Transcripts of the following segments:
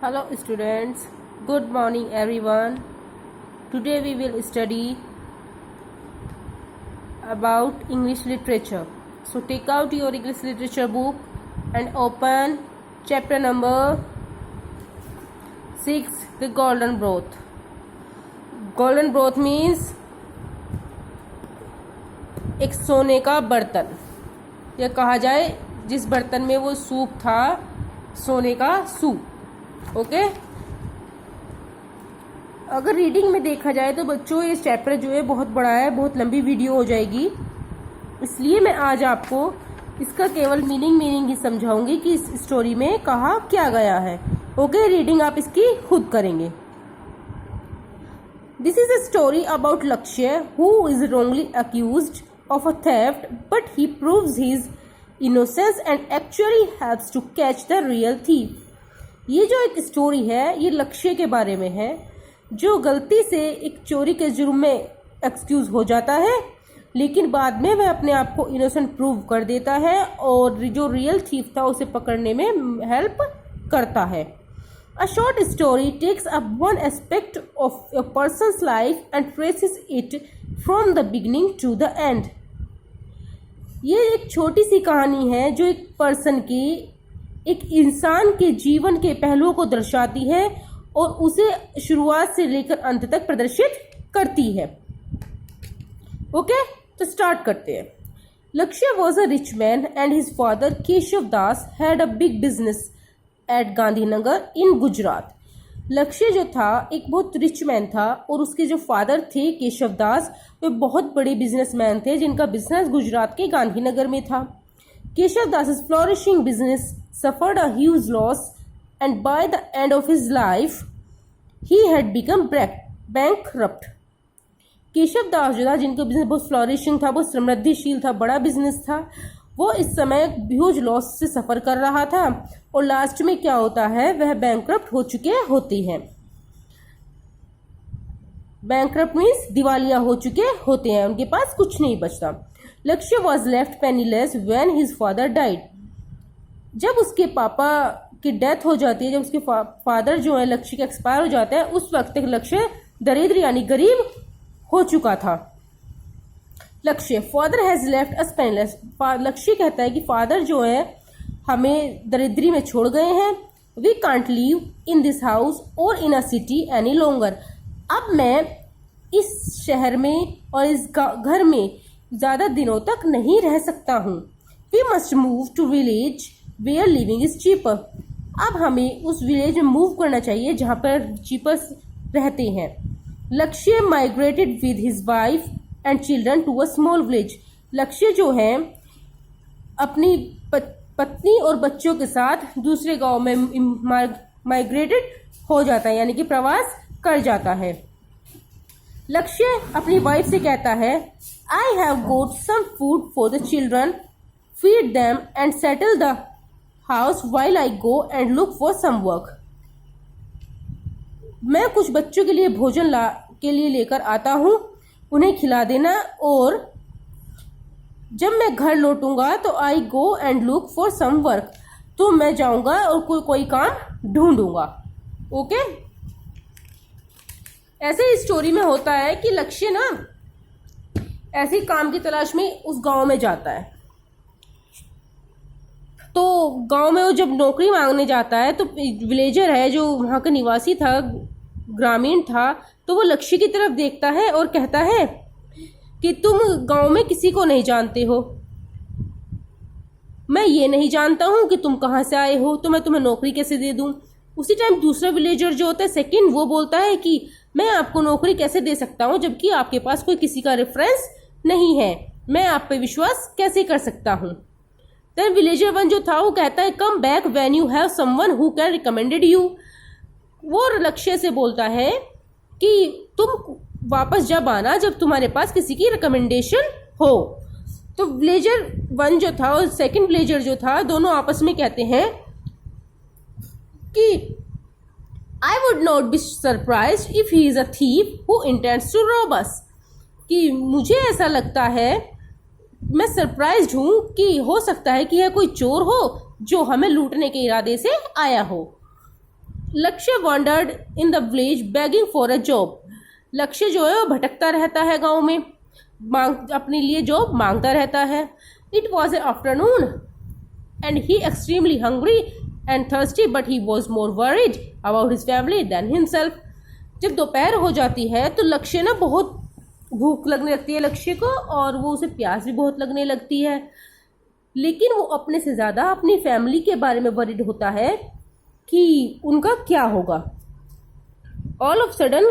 Hello students, good morning everyone. Today we will study about English literature. So take out your English literature book and open chapter number 6, the golden broth. Golden broth means एक सोने का बर्तन, या कहा जाए जिस बर्तन में वो सूप था, सोने का सूप. ओके अगर रीडिंग में देखा जाए तो बच्चों ये चैप्टर जो है बहुत बड़ा है, बहुत लंबी वीडियो हो जाएगी, इसलिए मैं आज आपको इसका केवल मीनिंग ही समझाऊंगी कि इस स्टोरी में कहा क्या गया है. ओके रीडिंग आप इसकी खुद करेंगे. This is a story about Lakshya who is wrongly accused of a theft but he proves his innocence and actually helps to catch the real thief. ये जो एक स्टोरी है ये लक्ष्य के बारे में है जो गलती से एक चोरी के जुर्म में एक्सक्यूज हो जाता है, लेकिन बाद में वह अपने आप को इनोसेंट प्रूव कर देता है और जो रियल थीफ था उसे पकड़ने में हेल्प करता है. A short story takes up one aspect of a person's life and traces it from the beginning to the end. ये एक छोटी सी कहानी है जो एक पर्सन की, एक इंसान के जीवन के पहलुओं को दर्शाती है और उसे शुरुआत से लेकर अंत तक प्रदर्शित करती है. ओके तो स्टार्ट करते हैं. Lakshya was a rich man and his father Keshav Das had a big business at Gandhinagar in Gujarat. Lakshya जो था एक बहुत रिच मैन था और उसके जो फादर थे केशव दास वे बहुत बड़े बिजनेसमैन थे जिनका बिजनेस गुजरात के गांधीनगर में था. Keshav Das's flourishing business suffered a huge loss, and by the end of his life, he had become bankrupt. Keshav दास जो था जिनका बिजनेस बहुत फ्लोरिशिंग था, बहुत समृद्धिशील था, बड़ा बिजनेस था, वो इस समय ह्यूज लॉस से सफ़र कर रहा था और लास्ट में क्या होता है वह बैंकरप्ट हो चुके होते हैं. बैंकरप्ट मीन्स दिवालिया हो चुके होते हैं, उनके पास कुछ नहीं बचता. लक्ष्य was left penniless when his father died. जब उसके पापा की डेथ हो जाती है, जब उसके फादर जो है लक्ष्य के एक्सपायर हो जाता है, उस वक्त तक लक्ष्य दरिद्र यानी गरीब हो चुका था. लक्ष्य father has left us penniless. लक्ष्य कहता है कि फादर जो है हमें दरिद्री में छोड़ गए हैं. We can't live in this house और in a city any longer. अब मैं इस शहर में और इस घर में ज़्यादा दिनों तक नहीं रह सकता हूँ. We must move to village where living is cheaper. अब हमें उस विलेज में मूव करना चाहिए जहाँ पर चीपर्स रहते हैं. Lakshya migrated with his wife and children to a small village. Lakshya जो है अपनी पत्नी और बच्चों के साथ दूसरे गांव में माइग्रेटेड हो जाता है, यानी कि प्रवास कर जाता है. लक्ष्य अपनी वाइफ से कहता है I have got some food for the children, feed them and settle the house while I go and look for some work. मैं कुछ बच्चों के लिए भोजन के लिए लेकर आता हूँ, उन्हें खिला देना, और जब मैं घर लौटूंगा तो I go and look for some work. तो मैं जाऊंगा और कोई काम ढूंढूंगा. ओके ऐसे ही स्टोरी में होता है कि लक्ष्य ना ऐसे काम की तलाश में उस गांव में जाता है. तो गांव में वो जब नौकरी मांगने जाता है तो विलेजर है जो वहाँ का निवासी था, ग्रामीण था, तो वो लक्ष्य की तरफ देखता है और कहता है कि तुम गांव में किसी को नहीं जानते हो, मैं ये नहीं जानता हूँ कि तुम कहाँ से आए हो, तो मैं तुम्हें नौकरी कैसे दे दूँ. उसी टाइम दूसरा विलेजर जो होता है सेकंड, वो बोलता है कि मैं आपको नौकरी कैसे दे सकता हूँ जबकि आपके पास कोई किसी का रेफरेंस नहीं है, मैं आप पे विश्वास कैसे कर सकता हूँ. देन विलेजर वन जो था वो कहता है come back when you have someone who can recommended you. वो लक्ष्य से बोलता है कि तुम वापस जब आना जब तुम्हारे पास किसी की रिकमेंडेशन हो. तो विलेजर वन जो था और सेकंड विलेजर जो था दोनों आपस में कहते हैं कि I would not be surprised if he is a thief who intends to rob us. कि मुझे ऐसा लगता है, मैं सरप्राइज्ड हूँ कि हो सकता है कि यह कोई चोर हो जो हमें लूटने के इरादे से आया हो. लक्ष्य wandered in the village begging for a job. लक्ष्य जो है वो भटकता रहता है गांव में, अपने लिए जॉब मांगता रहता है। It was a afternoon and he extremely hungry and thirsty but he was more worried about his family than himself. जब दोपहर हो जाती है तो लक्ष्य ना बहुत भूख लगने लगती है लक्ष्य को, और वो उसे प्यास भी बहुत लगने लगती है, लेकिन वो अपने से ज़्यादा अपनी फैमिली के बारे में वरीड होता है कि उनका क्या होगा। ऑल ऑफ सडन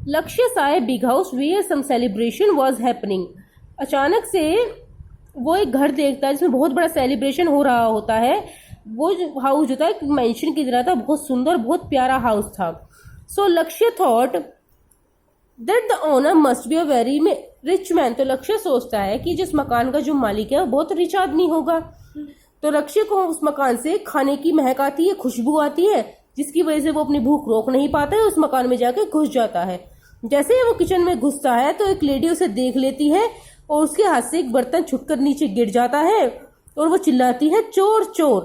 लक्ष्य saw a big house where some celebration was happening। अचानक से वो एक घर देखता है जिसमें बहुत बड़ा सेलिब्रेशन हो रहा होता है। वो हाउस जो था एक मैंशन की तरह था, बहुत सुंदर बहुत प्यारा हाउस था। सो लक्ष्य thought that the owner must be a very rich man. तो लक्ष्य सोचता है कि जिस मकान का जो मालिक है वो बहुत रिच आदमी होगा। तो लक्ष्य को उस मकान से खाने की महक आती है, खुशबू आती है, जिसकी वजह से वो अपनी भूख रोक नहीं पाता है, उस मकान में जाकर घुस जाता है। जैसे ही वो किचन में घुसता है तो एक लेडी उसे देख लेती है और उसके हाथ से एक बर्तन छुटकर नीचे गिर जाता है और वो चिल्लाती है चोर चोर।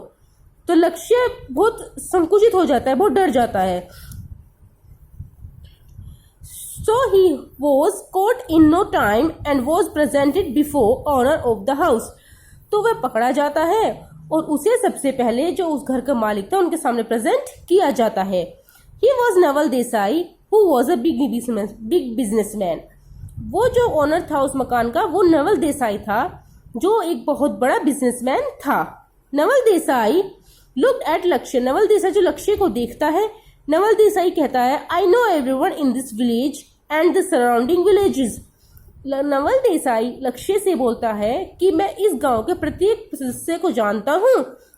तो लक्ष्य बहुत संकुचित हो जाता है, बहुत डर जाता है। So he was caught in no time and was presented before owner of the house। तो वह पकड़ा जाता है और उसे सबसे पहले जो उस घर का मालिक था उनके सामने प्रेजेंट किया जाता है। He was Naval Desai who was a big businessman। वो जो ओनर था उस मकान का वो नवल देसाई था, जो एक बहुत बड़ा बिजनेसमैन था। नवल देसाई लुक्ड एट लक्ष्य। नवल देसाई जो लक्ष्य को देखता है, नवल देसाई कहता है I know everyone in this village and the surrounding villages. Naval Desai लक्ष्य से बोलता है कि मैं इस गांव के प्रत्येक सदस्य को जानता हूँ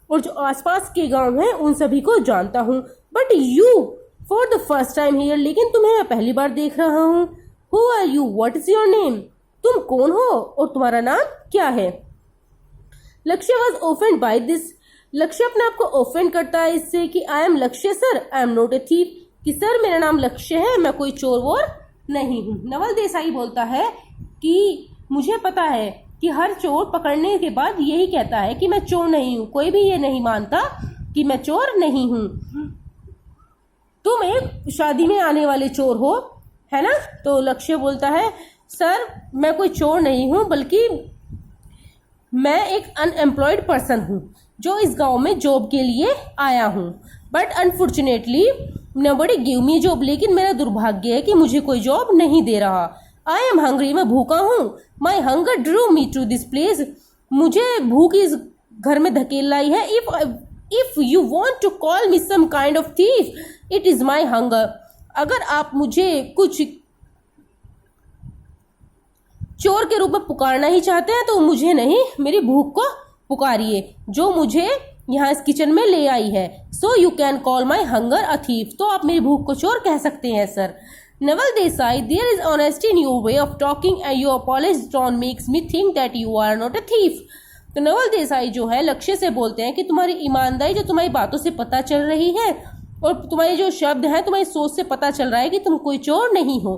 और जो आसपास के गांव हैं उन सभी को जानता हूँ। But you for the first time here, लेकिन तुम्हें मैं पहली बार देख रहा हूँ। Who are you, what is your name, तुम कौन हो और तुम्हारा नाम क्या है। लक्ष्य वॉज ऑफेंड बाय दिस। लक्ष्य अपने आप को ऑफेंड करता है इससे कि आई एम लक्ष्य sir, I am not a thief, कि सर मेरा नाम लक्ष्य है, मैं कोई चोर वोर नहीं हूँ। नवल देसाई बोलता है कि मुझे पता है कि हर चोर पकड़ने के बाद यही कहता है कि मैं चोर नहीं हूँ, कोई भी ये नहीं मानता कि मैं चोर नहीं हूँ। तुम एक शादी में आने वाले चोर हो, है ना। तो लक्ष्य बोलता है सर मैं कोई चोर नहीं हूँ, बल्कि मैं एक अनएम्प्लॉयड पर्सन हूँ जो इस गांव में जॉब के लिए आया हूँ। But unfortunately nobody give me job, लेकिन मेरा दुर्भाग्य है कि मुझे कोई जॉब नहीं दे रहा। आई एम हंग्री, मैं भूखा हूँ। My hunger drew me to this place, मुझे भूख इस घर में धकेल लाई है। If you want to call me some kind of thief, it is my hunger. अगर आप मुझे कुछ चोर के रूप में पुकारना ही चाहते हैं तो मुझे नहीं, मेरी भूख को पुकारिए जो मुझे यहाँ इस किचन में ले आई है। So you can call my hunger a thief, तो आप मेरी भूख को चोर कह सकते हैं sir. Naval Desai, there is honesty in your way of talking and your apology tone makes me think that you are not a thief. तो नवल देसाई जो है लक्ष्य से बोलते हैं कि तुम्हारी ईमानदारी जो तुम्हारी बातों से पता चल रही है और तुम्हारे जो शब्द हैं तुम्हारी सोच से पता चल रहा है कि तुम कोई चोर नहीं हो,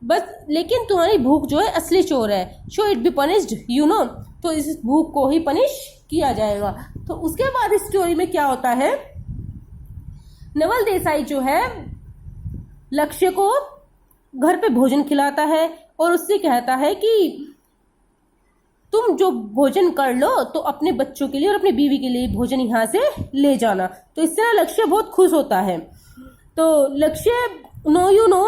बस लेकिन तुम्हारी भूख जो है असली चोर है। Show it be punished, you know, तो इस भूख को ही पनिश किया जाएगा। तो उसके बाद इस स्टोरी में क्या होता है, नवल देसाई जो है लक्ष्य को घर पे भोजन खिलाता है और उससे कहता है कि तुम जो भोजन कर लो तो अपने बच्चों के लिए और अपनी बीवी के लिए भोजन यहाँ से ले जाना। तो इससे ना लक्ष्य बहुत खुश होता है। तो Lakshya no you know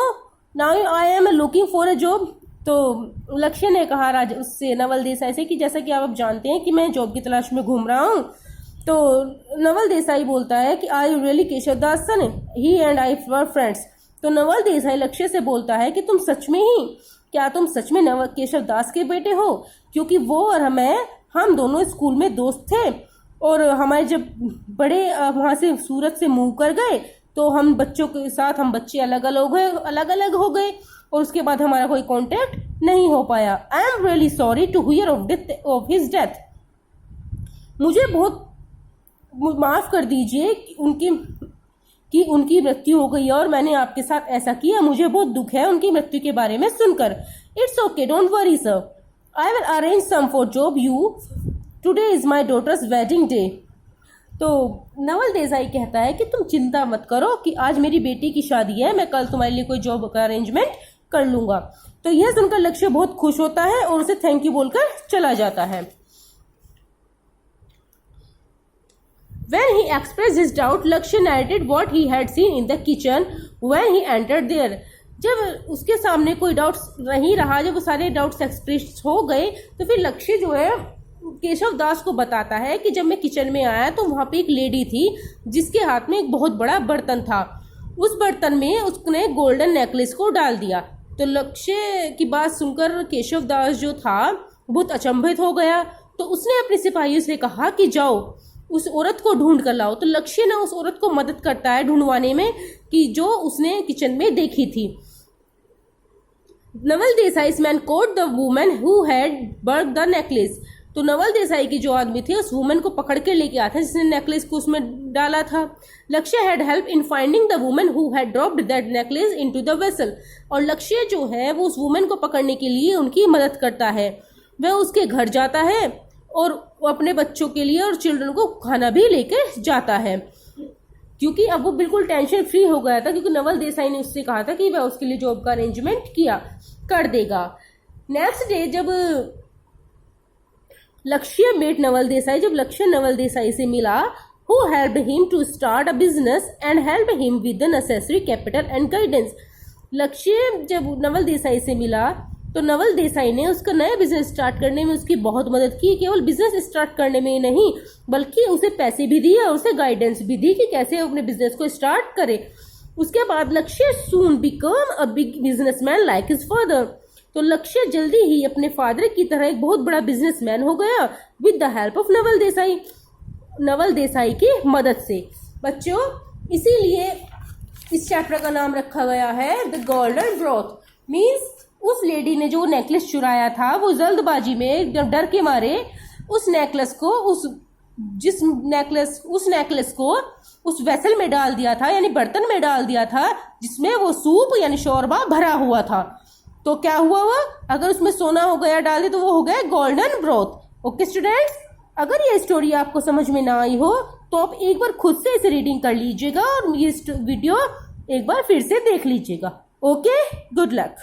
now I am looking for a job. तो लक्ष्य ने कहा राजा उससे नवल देसाई से कि जैसा कि आप जानते हैं कि मैं जॉब की तलाश में घूम रहा हूँ। तो नवल देसाई बोलता है कि I really Keshav Das son, he and I were friends. तो नवल देसाई लक्ष्य से बोलता है कि तुम सच में ही, क्या तुम सच में नवल केशव दास के बेटे हो, क्योंकि वो और हम दोनों स्कूल में दोस्त थे और हमारे जब बड़े वहाँ से सूरत से मूव कर गए तो हम बच्चों के साथ हम बच्चे अलग अलग हो गए और उसके बाद हमारा कोई कांटेक्ट नहीं हो पाया। I am really sorry to hear of his death. मुझे बहुत माफ कर दीजिए कि उनकी मृत्यु हो गई और मैंने आपके साथ ऐसा किया। मुझे बहुत दुख है उनकी मृत्यु के बारे में सुनकर। It's okay, don't worry sir, I will arrange some for job you, today is my daughter's wedding day. तो नवल देसाई कहता है कि तुम चिंता मत करो कि आज मेरी बेटी की शादी है, मैं कल तुम्हारे लिए कोई जॉब का अरेंजमेंट कर लूंगा। तो यह सुनकर लक्ष्य बहुत खुश होता है और उसे थैंक यू बोलकर चला जाता है। When he expressed his doubt, Lakshya narrated what he had seen in the kitchen when he entered there. जब उसके सामने कोई डाउट्स नहीं रहा, जब वो सारे डाउट्स एक्सप्रेस हो गए, तो फिर लक्ष्य जो है केशव दास को बताता है कि जब मैं किचन में आया तो वहां पे एक लेडी थी जिसके हाथ में एक बहुत बड़ा बर्तन था। उस बर्तन में उसने गोल्डन नेकलेस को डाल दिया। तो लक्ष्य की बात सुनकर केशव दास जो था बहुत अचंभित हो गया। तो उसने अपने सिपाहियों से कहा कि जाओ उस औरत को ढूंढ कर लाओ। तो लक्ष्य ना उस औरत को मदद करता है ढूंढवाने में कि जो उसने किचन में देखी थी। Naval Desai man caught the woman who had burn the necklace. तो नवल देसाई की जो आदमी थे उस वुमन को पकड़ के लेके आया था जिसने नेकलेस को उसमें डाला था। लक्ष्य had help in finding the woman who had dropped that necklace into the vessel. और लक्ष्य जो है वो उस वुमन को पकड़ने के लिए उनकी मदद करता है। वह उसके घर जाता है और अपने बच्चों के लिए और चिल्ड्रन को खाना भी लेकर जाता है, क्योंकि अब वो बिल्कुल टेंशन फ्री हो गया था, क्योंकि नवल देसाई ने उससे कहा था कि वह उसके लिए जॉब का अरेंजमेंट कर देगा। नेक्स्ट डे जब लक्ष्य मेट नवल देसाई, जब लक्ष्य नवल देसाई से मिला, who help him to start a business and help him with the necessary capital and guidance. Lakshya जब नवल देसाई से मिला तो नवल देसाई ने उसका नया बिजनेस स्टार्ट करने में उसकी बहुत मदद की। केवल बिजनेस स्टार्ट करने में ही नहीं, बल्कि उसे पैसे भी दिए और उसे गाइडेंस भी दी कि कैसे अपने बिजनेस को स्टार्ट करे। उसके बाद Lakshya soon become a big businessman like his father. तो लक्ष्य जल्दी ही अपने फादर की तरह एक बहुत बड़ा बिजनेसमैन हो गया with the help of Naval Desai की मदद से। बच्चों, इसीलिए इस चैप्टर का नाम रखा गया है द गोल्डन ब्रॉथ। मीन्स उस लेडी ने जो नेकलेस चुराया था वो जल्दबाजी में डर के मारे उस नेकलेस को उस वेसल में डाल दिया था, यानी बर्तन में डाल दिया था जिसमें वो सूप यानी शोरबा भरा हुआ था। तो क्या हुआ, वो अगर उसमें सोना हो गया डाल दे तो वो हो गया गोल्डन ब्रॉथ। ओके स्टूडेंट्स, अगर ये स्टोरी आपको समझ में ना आई हो तो आप एक बार खुद से इसे रीडिंग कर लीजिएगा और ये वीडियो एक बार फिर से देख लीजिएगा। Okay, good luck.